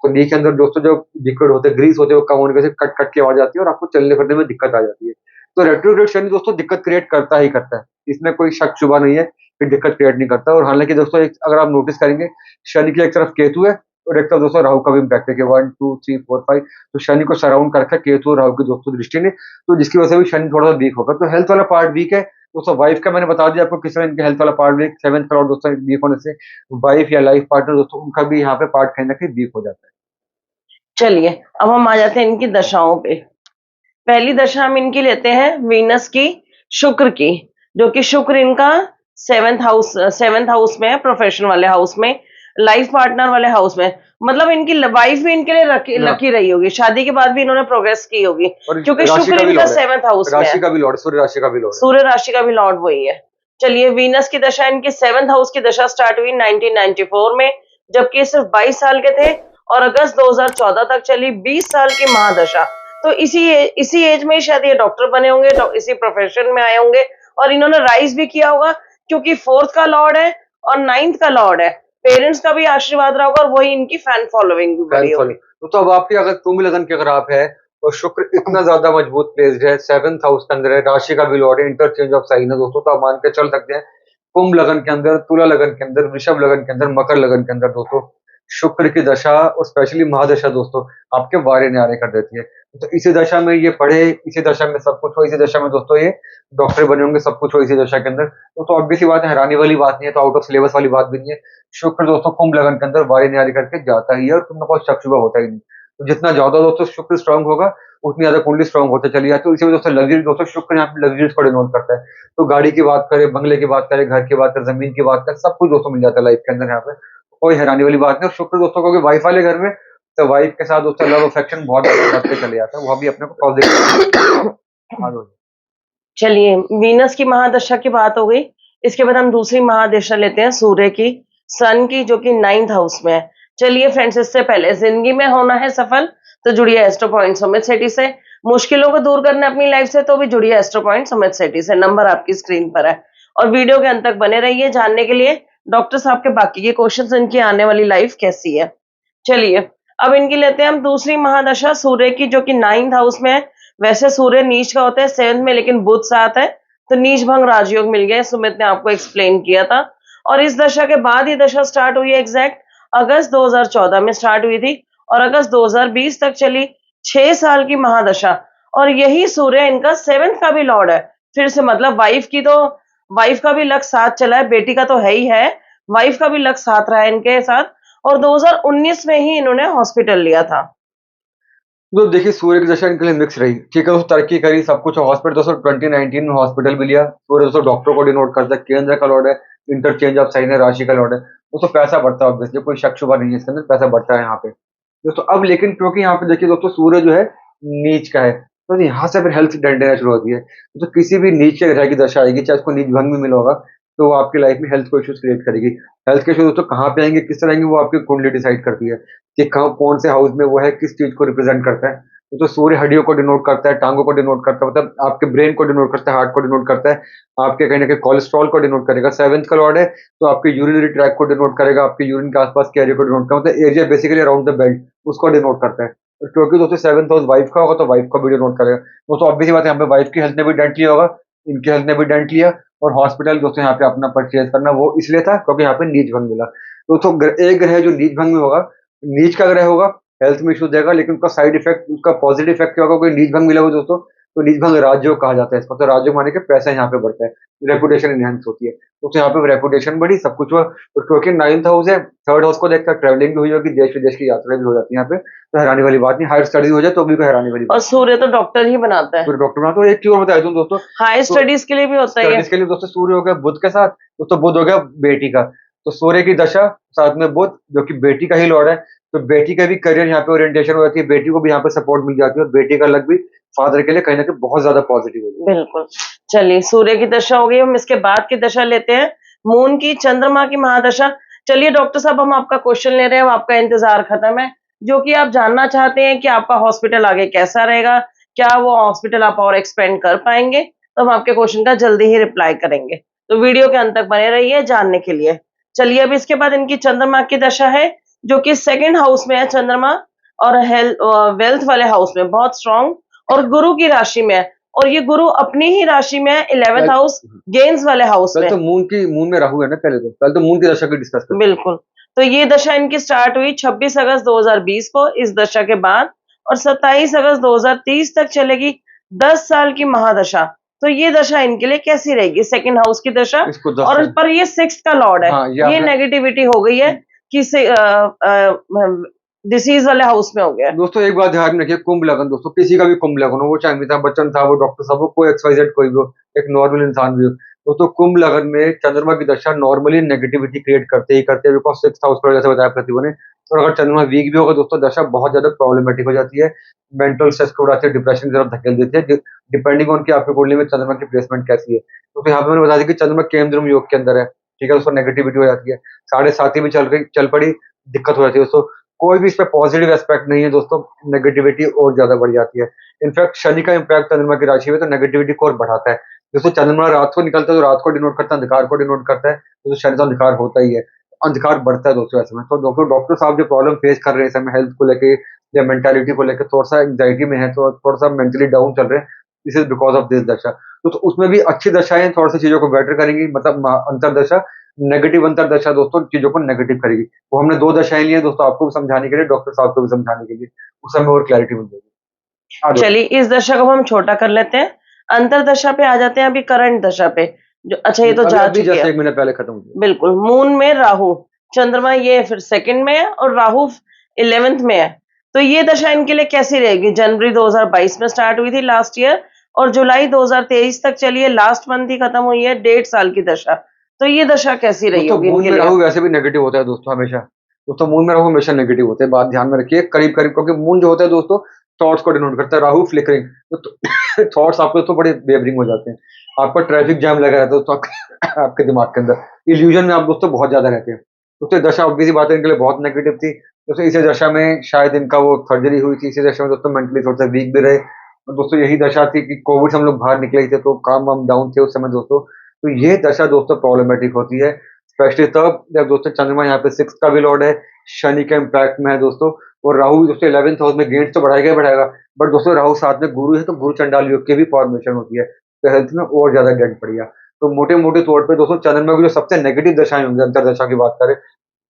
तो नी के अंदर दोस्तों जो लिक्विड होते हैं, ग्रीस होते हैं, वो कम होने की वजह से कट कट की आवाज आती है, और आपको चलने फिरने में दिक्कत आ जाती है। तो रेट्रोग्रेड शनि दोस्तों दिक्कत क्रिएट करता ही करता है, इसमें कोई शक शुबा नहीं है कि दिक्कत क्रिएट नहीं करता। और हालांकि दोस्तों अगर आप नोटिस करेंगे, शनि की एक तरफ केतु है और एक तरफ दोस्तों राहु का भी इम्पैक्ट है कि 1 2 3 4 5, तो शनि को सराउंड कर रखा है केतु और राहु की दोस्तों दृष्टि ने, तो जिसकी वजह से भी शनि थोड़ा सा वीक होगा। तो हेल्थ वाला पार्ट वीक है दोस्तों। वाइफ का मैंने बता दिया आपको किस तरह इनके हेल्थ वाला पार्ट वीक, 7th का लॉर्ड दोस्तों वीक होने से वाइफ या लाइफ पार्टनर दोस्तों उनका भी यहाँ पे पार्ट कहीं ना कहीं वीक हो जाता है। चलिए अब हम आ जाते हैं इनकी दशाओं पे। पहली दशा हम इनकी लेते हैं वीनस की, शुक्र की, जो कि शुक्र इनका 7th हाउस में है, प्रोफेशन वाले हाउस में, लाइफ पार्टनर वाले हाउस में। मतलब इनकी वाइफ भी इनके लिए लकी रही होगी, शादी के बाद भी इन्होंने प्रोग्रेस की होगी, क्योंकि शुक्र इनका 7th हाउस में है। राशि का भी लॉर्ड, सूर्य राशि का भी लॉर्ड, सूर्य राशि का भी लॉर्ड वही है। चलिए वीनस की दशा, इनकी 7th हाउस की दशा स्टार्ट हुई 1994 में, जबकि सिर्फ 22 साल के थे, और अगस्त 2014 तक चली 20 साल की महादशा। तो इसी एज में शायद ये डॉक्टर बने होंगे, इसी प्रोफेशन में आए होंगे, और इन्होंने राइज भी किया होगा, क्योंकि 4th का लॉर्ड है और 9th का लॉर्ड है। पेरेंट्स का भी आशीर्वाद रहा होगा और वही इनकी फैन फॉलोइंग भी बढ़ी होगी। तो अब आपकी अगर कुंभ लगन की अगर आप है और शुक्र इतना ज्यादा मजबूत प्लेस्ड है, 7th हाउस के अंदर है, राशि का भी लॉर्ड है, इंटरचेंज ऑफ साइन है दोस्तों, तो आप मान के चल सकते हैं कुंभ लगन के अंदर, तुला लगन के अंदर, वृषभ लगन के अंदर, मकर लगन के अंदर दोस्तों शुक्र की दशा और स्पेशली महादशा दोस्तों आपके वारे न्यारे कर देती है। तो इसी दशा में ये पढ़े, इसी दशा में सब कुछ हो, इसी दशा में दोस्तों ये डॉक्टर बने होंगे, सब कुछ हो इसी दशा के अंदर। तो ऑब्वियस बात है, हैरानी वाली बात नहीं है, तो आउट ऑफ सिलेबस वाली बात भी नहीं है। शुक्र दोस्तों कुंभ लगन के अंदर वारे न्यारे करके जाता ही है और तुमने कोई शक शुबा होता ही नहीं। तो जितना ज्यादा दोस्तों शुक्र स्ट्रांग होगा उतनी ज्यादा कुंडली स्ट्रांग होते चली जाती है। तो इसी वजह दोस्तों लग्जरी, दोस्तों शुक्र यहाँ पे लग्जरीज को डिनोट करता है। तो गाड़ी की बात करें, बंगले की बात करें, घर की बात करें, जमीन की बात करें, सब कुछ दोस्तों मिल जाता है लाइफ के अंदर यहाँ पे, कोई हैरानी वाली बात नहीं। और शुक्र दोस्तों को वाइफ वाले घर में, तो वाइफ के साथ दोस्तों लव अफेक्शन बहुत बढ़ते चले जाता है, वो भी अपने को पॉजिटिव। चलिए वीनस की महादशा की बात हो गई, इसके बाद हम दूसरी महादशा लेते हैं सूर्य की, सन की, जो कि 9th हाउस में है। चलिए फ्रेंड्स, इससे पहले जिंदगी में होना है सफल तो जुड़िए एस्ट्रो पॉइंट सुमित सेठी से, मुश्किलों को दूर करना अपनी लाइफ से तो भी जुड़िए एस्ट्रो पॉइंट सुमित सेठी से। नंबर आपकी स्क्रीन पर है, और वीडियो के अंत तक बने रहिए जानने के लिए डॉक्टर साहब के बाकी के क्वेश्चंस, इनकी आने वाली लाइफ कैसी है। चलिए अब इनकी लेते हैं हम दूसरी महादशा सूर्य की, जो कि 9th हाउस में है। वैसे सूर्य नीच का होता है 7th में, लेकिन बुध साथ है, तो नीच भंग राजयोग मिल गया, सुमित ने आपको एक्सप्लेन किया था। और इस दशा के बाद ही दशा स्टार्ट हुई है, एग्जैक्ट अगस्त 2014 में स्टार्ट हुई थी, और अगस्त 2020 तक चली 6 साल की महादशा। और यही सूर्य इनका 7th का भी लॉर्ड है। फिर से मतलब वाइफ का भी लक साथ चला है, बेटी का तो है ही है, वाइफ का भी लक साथ रहा है इनके साथ, और 2019 में ही इन्होंने हॉस्पिटल लिया था। तो देखिए सूर्य की दशा इनके लिए मिक्स रही, ठीक है, दोस्तों तरक्की करी, सब कुछ हॉस्पिटल दोस्तों 2019 में हॉस्पिटल भी लिया। सूर्य दोस्तों डॉक्टर को डिनोट करता है, केंद्र का लॉर्ड है, इंटरचेंज ऑफ साइन है, राशि का लॉर्ड है, दोस्तों पैसा बढ़ता है, ऑब्वियसली कोई शक शुबा नहीं है इसके अंदर, पैसा बढ़ता है यहाँ पे दोस्तों। अब लेकिन क्योंकि यहाँ पे देखिए दोस्तों सूर्य जो है नीच का है, तो यहाँ से फिर हेल्थ डंडे देना शुरू होती है। तो किसी भी नीच के ग्रह की दशा आएगी, चाहे उसको नीच भंग में मिला होगा, तो वो आपकी लाइफ में हेल्थ को इश्यूज क्रिएट करेगी। हेल्थ के इश्यूज दोस्तों कहाँ पे आएंगे, किस तरह आएंगे, वो आपकी कुंडली डिसाइड करती है कि कहाँ कौन से हाउस में वो है, किस चीज को रिप्रेजेंट करता है। तो सूर्य हड्डियों को डिनोट करता है, टांगों को डिनोट करता है, मतलब आपके ब्रेन को डिनोट करता है, हार्ट को डिनोट करता है, आपके कहीं ना कहीं कोलेस्ट्रॉल को डिनोट करेगा। 7th का लॉर्ड है तो आपके यूरिनरी ट्रैक को डिनोट करेगा, आपके यूरिन के आसपास के एरिया को डिनोट करता है, मतलब area basically around the belt उसको डिनोट करता है। और क्योंकि दोस्तों 7th हाउस वाइफ का होगा तो वाइफ को भी डिनोट करेगा। दोस्तों ऑब्वियसली बात है, यहाँ पे वाइफ की हेल्थ ने भी डेंट लिया होगा, इनकी हेल्थ ने भी डेंट लिया, और हॉस्पिटल दोस्तों यहाँ पे अपना परचेज करना वो इसलिए था क्योंकि यहाँ पे नीच भंग मिला। दोस्तों एक ग्रह जो नीच भंग में होगा, नीच का ग्रह होगा, हेल्थ में इशू देगा, लेकिन उसका साइड इफेक्ट, उसका पॉजिटिव इफेक्ट क्या होगा, कोई नीच भंग मिला हो दोस्तों, तो नीच भंग राजयोग कहा जाता है इसको। तो राजयोग माने के पैसा यहाँ पे बढ़ता है, रेपुटेशन एनहांस होती है, तो यहाँ पे रेपुटेशन बढ़ी, सब कुछ हुआ। तो क्योंकि 9th हाउस है, 3rd हाउस को देखकर ट्रैवलिंग भी हुई होगी, देश विदेश की यात्रा भी हो जाती है यहाँ पे, तो हैरानी वाली बात नहीं। हायर स्टडीज हो जाए तो भी कोई हैरानी वाली बात। और सूर्य तो डॉक्टर ही बनाता है, सूर्य डॉक्टर बनाता है। एक चीज और बता दूं दोस्तों, हायर स्टडीज के लिए भी होता है, स्टडीज के लिए दोस्तों सूर्य हो गया बुध के साथ, दोस्तों बुध हो गया बेटी का, तो सूर्य की दशा साथ में बुध जो कि बेटी का ही लॉर्ड है, तो बेटी का भी करियर यहाँ पे ओरिएंटेशन हो जाती है, बेटी को भी यहाँ पे सपोर्ट मिल जाती है, और बेटी का लक भी फादर के लिए कहीं ना कहीं बहुत ज्यादा पॉजिटिव है। बिल्कुल। चलिए सूर्य की दशा हो गई, हम इसके बाद की दशा लेते हैं मून की, चंद्रमा की महादशा। चलिए डॉक्टर साहब, हम आपका क्वेश्चन ले रहे हैं, आपका इंतजार खत्म है, जो कि आप जानना चाहते हैं कि आपका हॉस्पिटल आगे कैसा रहेगा, क्या वो हॉस्पिटल आप और एक्सपेंड कर पाएंगे, तो हम आपके क्वेश्चन का जल्दी ही रिप्लाई करेंगे, तो वीडियो के अंत तक बने रहिए जानने के लिए। चलिए अब इसके बाद इनकी चंद्रमा की दशा है, जो कि 2nd हाउस में है चंद्रमा, और वेल्थ वाले हाउस में बहुत स्ट्रांग, और गुरु की राशि में है, और ये गुरु अपनी ही राशि में 11th हाउस गेन्स वाले हाउस पहले में। तो मून में राहु है ना, पहले तो मून की दशा की डिस्कस करते हैं। बिल्कुल। तो ये दशा इनकी स्टार्ट हुई 26 अगस्त 2020 को इस दशा के बाद, और 27 अगस्त 2030 तक चलेगी 10 साल की महादशा। तो ये दशा इनके लिए कैसी रहेगी? सेकंड हाउस की दशा, इसको 10 और साल पर ये 6th का लॉर्ड है। हाँ, ये नेगेटिविटी हो गई है कि डिसीज वाले हाउस में हो गया। दोस्तों एक बात ध्यान में रखिए, कुंभ लगन दोस्तों, किसी का भी कुंभ लगन हो, वो चाहे अमिताभ बच्चन था, वो डॉक्टर साहब हो, कोई XYZ कोई भी हो, एक नॉर्मल इंसान भी हो, दोस्तों कुंभ लगन में चंद्रमा की दशा नॉर्मली नेगेटिविटी क्रिएट करते ही करते हैं, बिकॉज 6th हाउस पर जैसे बताया प्रतिभा ने। और अगर चंद्रमा वीक भी होगा दोस्तों, दशा बहुत ज्यादा प्रॉब्लमेटिक हो जाती है, मेंटल स्ट्रेस को बढ़ाती है, डिप्रेशन की तरफ धकेल देती है, डिपेंडिंग ऑन कि आपकी कुंडली में चंद्रमा की प्लेसमेंट कैसी है। तो यहाँ पे मैंने बता दिया कि चंद्रमा केंद्र योग के अंदर है, ठीक है, उसको नेगेटिविटी हो जाती है, 7.5 भी चल पड़ी, दिक्कत हो जाती है दोस्तों। कोई भी इस पे पॉजिटिव एस्पेक्ट नहीं है दोस्तों, नेगेटिविटी और ज्यादा बढ़ जाती है। इनफैक्ट शनि का इम्पैक्ट चंद्रमा की राशि में तो नेगेटिविटी को और बढ़ाता है। दोस्तों चंद्रमा रात को निकलता है तो रात को डिनोट करता है, अंधकार को डिनोट करता है, तो शनि तो अंधकार होता ही है, अंधकार बढ़ता है दोस्तों ऐसे में। तो डॉक्टर साहब जो प्रॉब्लम फेस कर रहे हैं इस समय हेल्थ को लेके या मेंटालिटी को लेकर, थोड़ा सा एंग्जाइटी में है, तो थोड़ा सा मेंटली डाउन चल रहे हैं, this is because of this दशा। तो उसमें भी अच्छी दशाएं थोड़ा सी चीजों को बेटर करेंगी, मतलब अंतरदशा, नेगेटिव अंतरदशा दोस्तों चीजों को नेगेटिव करेगी। वो हमने 2 दशाएं ली हैं दोस्तों, आपको भी समझाने के लिए, डॉक्टर साहब को भी समझाने के लिए, उस समय और क्लैरिटी मिल जाएगी। चलिए इस दशा को हम छोटा कर लेते हैं, अंतरदशा पे आ जाते हैं, अभी करंट दशा पे। जो अच्छा ये तो जा अभी चुकी जस्ट है, 1 मिनट पहले खत्म हो गया। बिल्कुल। मून में राहु, चंद्रमा ये फिर सेकंड में है और राहु 11th में है। तो ये दशा इनके लिए कैसी रहेगी? जनवरी 2022 में स्टार्ट हुई थी लास्ट ईयर, और जुलाई 2023 तक चली है, लास्ट मंथ ही खत्म हुई है, 1.5 साल की दशा। तो ये दशा कैसी रही दोस्तों होगी मून इनके में लिए? राहु वैसे भी नेगेटिव होता है दोस्तों हमेशा, दोस्तों मून में राहु हमेशा नेगेटिव होते हैं, बात ध्यान में रखिए, करीब करीब, क्योंकि मून जो होता है दोस्तों थॉट्स को डिनोट करता है, राहु फ्लिकरिंग, तो थॉट्स आपके तो बड़े वेवरिंग हो जाते हैं, आपका ट्रैफिक जैम लगा रहता है दोस्तों आपके दिमाग के अंदर, इल्यूजन में आप दोस्तों बहुत ज्यादा रहते हैं। दोस्तों दशा ऑब्वियसली बात है इनके लिए बहुत नेगेटिव थी दोस्तों। इसी दशा में शायद इनका वो सर्जरी हुई थी, इसी दशा में दोस्तों मेंटली थोड़ा सा वीक भी रहे, और दोस्तों यही दशा थी कि कोविड से हम लोग बाहर निकले ही थे, तो काम वाम डाउन थे उस समय दोस्तों। तो ये दशा दोस्तों प्रॉब्लमेटिक होती है, स्पेशली तब जब दोस्तों चंद्रमा यहाँ पे 6th का भी लॉर्ड है, शनि के इम्पैक्ट में है दोस्तों, और राहु दोस्तों 11th हाउस में गेन्स तो बढ़ाएगा ही बढ़ाएगा, बट दोस्तों राहु साथ में गुरु है, तो गुरु चंडाल योग की भी फॉर्मेशन होती है, तो हेल्थ में और ज्यादा डेंट पड़ गया। तो मोटे मोटे तौर पे दोस्तों चंद्रमा की जो सबसे नेगेटिव दशाएं होंगी, अंतरदशा की बात करें,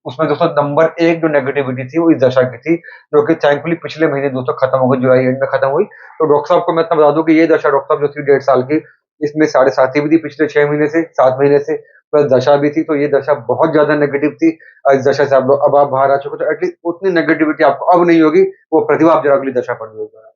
उसमें दोस्तों नंबर 1 जो नेगेटिविटी थी वो इस दशा की थी, जो कि थैंकफुली पिछले महीने दोस्तों खत्म हो गई, जुलाई एंड में खत्म हुई। तो डॉक्टर साहब को मैं इतना बता दूं कि ये दशा डॉक्टर साहब जो थी 1.5 साल की, इसमें 7.5 भी थी पिछले 6 महीने से, 7 महीने से, प्लस दशा भी थी, तो ये दशा बहुत ज्यादा नेगेटिव थी। इस दशा से आप लोग अब आप बाहर आ चुके, तो एटलीस्ट उतनी नेगेटिविटी आपको अब नहीं होगी, वो प्रतिभा आप जरा अगली दशा पढ़ होगा।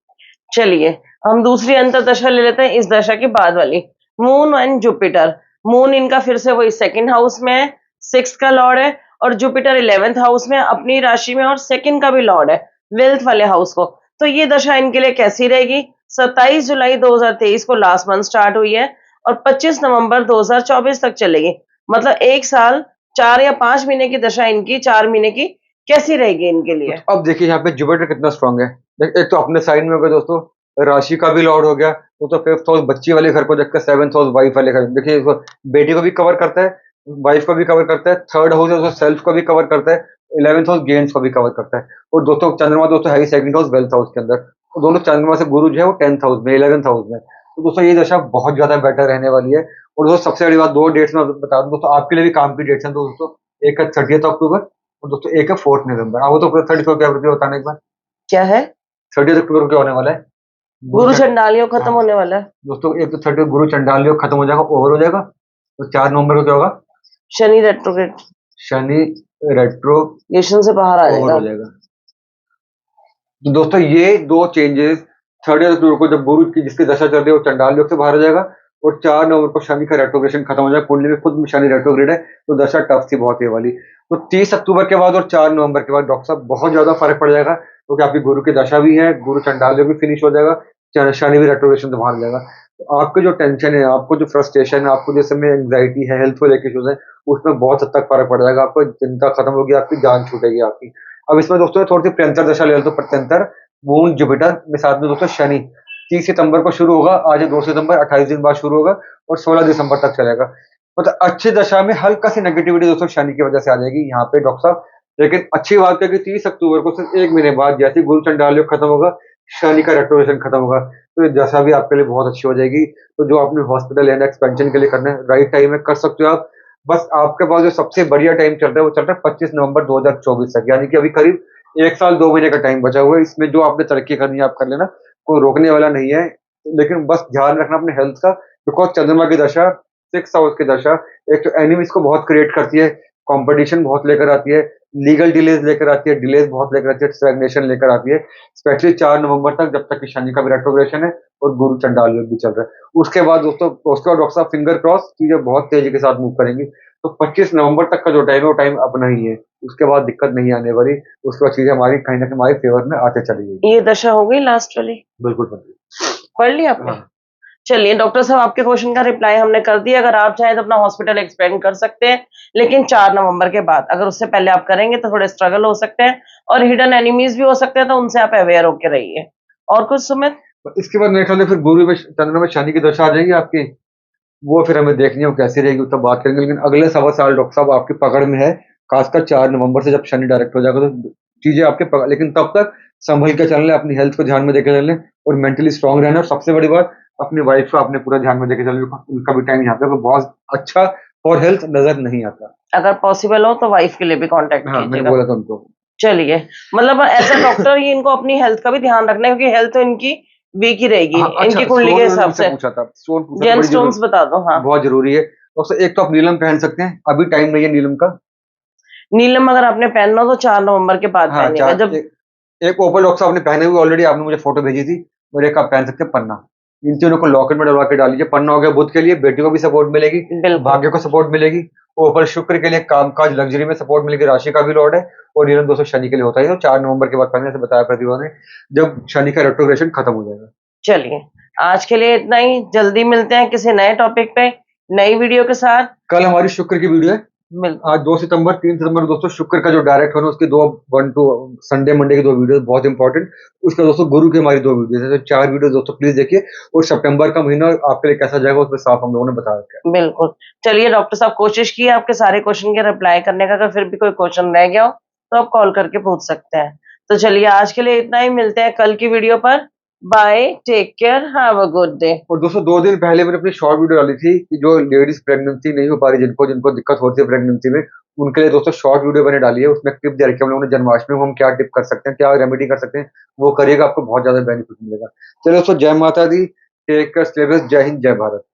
चलिए हम दूसरी अंतरदशा ले लेते हैं इस दशा के बाद वाली, मून एंड जुपिटर। मून इनका फिर से वही सेकंड हाउस में है, 6th का लॉर्ड है, और जुपिटर 11th हाउस में अपनी राशि में, और सेकंड का भी लॉर्ड है, वेल्थ वाले हाउस को। तो ये दशा इनके लिए कैसी रहेगी? 27 जुलाई 2023 को लास्ट मंथ स्टार्ट हुई है, और 25 नवंबर 2024 तक चलेगी। मतलब 1 साल 4 या 5 महीने की दशा इनकी, 4 महीने की कैसी रहेगी इनके लिए? तो अब देखिए यहाँ पे जुपिटर कितना स्ट्रांग है, एक तो अपने साइड में हो गया दोस्तों, राशि का भी लॉर्ड हो गया, वो तो 5th हाउस बच्ची वाले घर को देखकर, 7th हाउस वाइफ वाले घर, देखिए इसको बेटी को भी कवर करता है, वाइफ को भी कवर करता है, 3rd हाउस है उसको सेल्फ को भी कवर करता है, 11th हाउस गेन्स को भी कवर करता है, और दोस्तों चंद्रमा दोस्तों है ही 2nd हाउस वेल्थ हाउस के अंदर, तो दोनों चंद्रमा से गुरु जो है वो 10th हाउस में, 11th हाउस में, तो दोस्तों ये दशा बहुत ज्यादा बेटर रहने वाली है। और दोस्तों सबसे बड़ी बात, 2 डेट्स में बता दूं दोस्तों, आपके लिए भी काम की डेट्स हैं दोस्तों, एक है 30th अक्टूबर, और दोस्तों एक है 4th नवंबर। वो तो 30th क्या बताने एक बार, क्या है? 30th अक्टूबर को क्या होने वाला है? गुरु चंडाल योग खत्म हाँ होने वाला है। दोस्तों, एक तो 30 गुरु चंडाल योग खत्म हो जाएगा, ओवर हो जाएगा, तो 4 नवंबर को क्या होगा? शनि रेट्रोग्रेड शनि रेट्रो येशन से बाहर आ ओवर जाएगा। हो जाएगा। तो दोस्तों ये 2 चेंजेस, 30 अक्टूबर को जब गुरु की जिसकी दशा चल रही है वो चंडाल योग से बाहर हो जाएगा, और 4 नवंबर को शनि का रेट्रोग्रेशन खत्म हो जाएगा, कुंडली में खुद शनि रेट्रोग्रेड है, तो दशा टफ थी बहुत ये वाली। तो 30 अक्टूबर के बाद और 4 नवंबर के बाद डॉक्टर साहब बहुत ज्यादा फर्क पड़ जाएगा, क्योंकि आपकी गुरु की दशा भी है, गुरु चंडाल योग भी फिनिश हो जाएगा, शनि भी रेट्रोग्रेशन से बाहर हो जाएगा। तो आपके जो टेंशन है, आपको जो फ्रस्ट्रेशन है, आपको जिस समय एंग्जाइटी है, हेल्थ को लेकर इश्यूज है, उसमें बहुत हद तक फर्क पड़ जाएगा, आपको चिंता खत्म होगी, आपकी जान छूटेगी आपकी। अब इसमें दोस्तों थोड़ी सी प्रत्यंतर दशा ले लो, तो प्रत्यंतर मून जुपिटर में साथ में दोस्तों शनि 30 सितंबर को शुरू होगा, आज 2 सितंबर, 28 दिन बाद शुरू होगा, और 16 दिसंबर तक चलेगा। मतलब अच्छी दशा में हल्का सी नेगेटिविटी दोस्तों शनि की वजह से आ जाएगी यहाँ पे डॉक्टर साहब। लेकिन अच्छी बात है कि 30 अक्टूबर को सिर्फ 1 महीने बाद जैसे गुरु चंडाल योग खत्म होगा, शनि का रेट्रोग्रेशन खत्म होगा, तो ये दशा भी आपके लिए बहुत अच्छी हो जाएगी। तो जो आपने हॉस्पिटल एंड एक्सपेंशन के लिए करना है, राइट टाइम में कर सकते हो आप। बस आपके पास जो सबसे बढ़िया टाइम चल रहा है वो चल रहा है 25 नवंबर 2024 तक, यानी कि अभी करीब 1 साल 2 महीने का टाइम बचा हुआ है। इसमें जो आपने तरक्की करनी है आप कर लेना, कोई रोकने वाला नहीं है। लेकिन बस ध्यान रखना अपने हेल्थ का, बिकॉज चंद्रमा की दशा, 6 हाउस की दशा, एक तो एनिमीज को बहुत क्रिएट करती है, कंपटीशन बहुत लेकर आती है, लीगल डिलेज लेकर आती है, डिलेज बहुत लेकर आती है, स्टैग्नेशन लेकर आती है, स्पेशली 4 नवंबर तक, जब तक कि शनि का भी रेट्रोग्रेशन है और गुरु चंडाल योग भी चल रहा है। उसके बाद दोस्तों, उसके बाद डॉक्टर साहब फिंगर क्रॉस, चीजें बहुत तेजी के साथ मूव करेंगी। तो 25 नवंबर तक का जो टाइम है वो टाइम अपना ही है, उसके बाद दिक्कत नहीं आने वाली। उसके बाद चीजें हमारी कहीं ना कहीं हमारे फेवर में आते चली जाएगी। ये दशा हो गई लास्ट वाली, बिल्कुल बिल्कुल। पढ़ ली आपने? हाँ, चलिए डॉक्टर साहब, आपके क्वेश्चन का रिप्लाई हमने कर दिया। अगर आप चाहें तो अपना हॉस्पिटल एक्सपेंड कर सकते हैं, लेकिन 4 नवंबर के बाद। अगर उससे पहले आप करेंगे तो थोड़े स्ट्रगल हो सकते हैं और हिडन एनिमीज भी हो सकते हैं, तो उनसे आप अवेयर होके रहिए। और कुछ सुमित? तो इसके बाद मेरे ख्याल से फिर गुरु में चंद्रमा में शनि की दशा आ जाएगी आपकी, वो फिर हमें देखनी है वो कैसी रहेगी, तब बात करेंगे। लेकिन अगले 1.25 साल डॉक्टर साहब आपकी पकड़ में है, खासकर 4 नवंबर से जब शनि डायरेक्ट हो जाएगा तो चीजें आपके पकड़, लेकिन तब तक संभल के चल लें, अपनी हेल्थ को ध्यान में देकर चल लें और मेंटली स्ट्रांग रहना। और सबसे बड़ी बात, अपनी वाइफ को आपने पूरा ध्यान में देकर चल, उनका भी टाइम यहाँ पे बहुत अच्छा और हेल्थ नजर नहीं आता। अगर पॉसिबल हो तो वाइफ के लिए भी कांटेक्ट हाँ, मैंने कीजिएगा। बोला था उनको। चलिए, मतलब एज अ डॉक्टर ही इनको अपनी हेल्थ का भी ध्यान रखना है, क्योंकि हेल्थ तो इनकी वीक ही रहेगी हाँ अच्छा, इनकी कुंडली स्टोन के उन्होंने हिसाब मुझसे से। पूछा था, स्टोन पूछा था, जेम बड़ी स्टोन्स जरूरी, बता दो। हाँ, बहुत जरूरी है। तो एक तो आप नीलम पहन सकते हैं, अभी टाइम नहीं है नीलम का। नीलम अगर आपने पहनना हो तो 4 नवंबर के बाद हाँ, पहनिएगा, चार जब एक ओपल डॉक्स आपने पहने हुए ऑलरेडी, आपने मुझे फोटो भेजी थी। और एक आप पहन सकते हैं पन्ना। इन तीनों को लॉकेट में डलवा के डाल लीजिए। पन्ना हो गया बुध के लिए, बेटी को भी सपोर्ट मिलेगी, बिल्कुल। भाग्य को सपोर्ट मिलेगी। ओपल शुक्र के लिए, कामकाज लग्जरी में सपोर्ट मिलेगी, राशि का भी लॉर्ड है। और नीलम दोस्तों शनि के लिए होता है। तो 4 नवंबर के बाद पहनने से बताया प्रतिभा ने, जब शनि का रेट्रोग्रेशन खत्म हो जाएगा। चलिए, आज के लिए इतना ही। जल्दी मिलते हैं किसी नए टॉपिक पे, नई वीडियो के साथ। कल हमारी शुक्र की वीडियो है। मिलते आज 2 सितंबर, 3 सितंबर दोस्तों शुक्र का जो डायरेक्ट होना, उसकी 2, 1 टू संडे मंडे की 2 वीडियो बहुत इंपॉर्टेंट। उसके दोस्तों गुरु की हमारी 2 वीडियो है, तो 4 वीडियो दोस्तों प्लीज देखिए। और सितंबर का महीना आपके लिए कैसा जाएगा उसमें साफ हम लोगों ने बता रखा है। बिल्कुल। चलिए डॉक्टर साहब, कोशिश की आपके सारे क्वेश्चन के रिप्लाई करने का। अगर फिर भी कोई क्वेश्चन रह गया हो तो आप कॉल करके पूछ सकते हैं। तो चलिए, आज के लिए इतना ही। मिलते हैं कल की वीडियो पर। Bye, take care, have a good day. और दोस्तों 2 दिन पहले मैंने अपनी शॉर्ट वीडियो डाली थी कि जो लेडीज प्रेगनेंसी नहीं हो पा रही, जिनको जिनको दिक्कत होती है प्रेगनेंसी में, उनके लिए दोस्तों शॉर्ट वीडियो मैंने डाली है। उसमें टिप दे रखी है हम लोगों ने, जन्माष्टमी में हम क्या टिप कर सकते हैं, क्या रेमेडी कर सकते हैं, वो करिएगा, आपको बहुत ज्यादा बेनिफिट मिलेगा। चलिए दोस्तों, जय माता दी, टेक केयर, जय हिंद, जय भारत।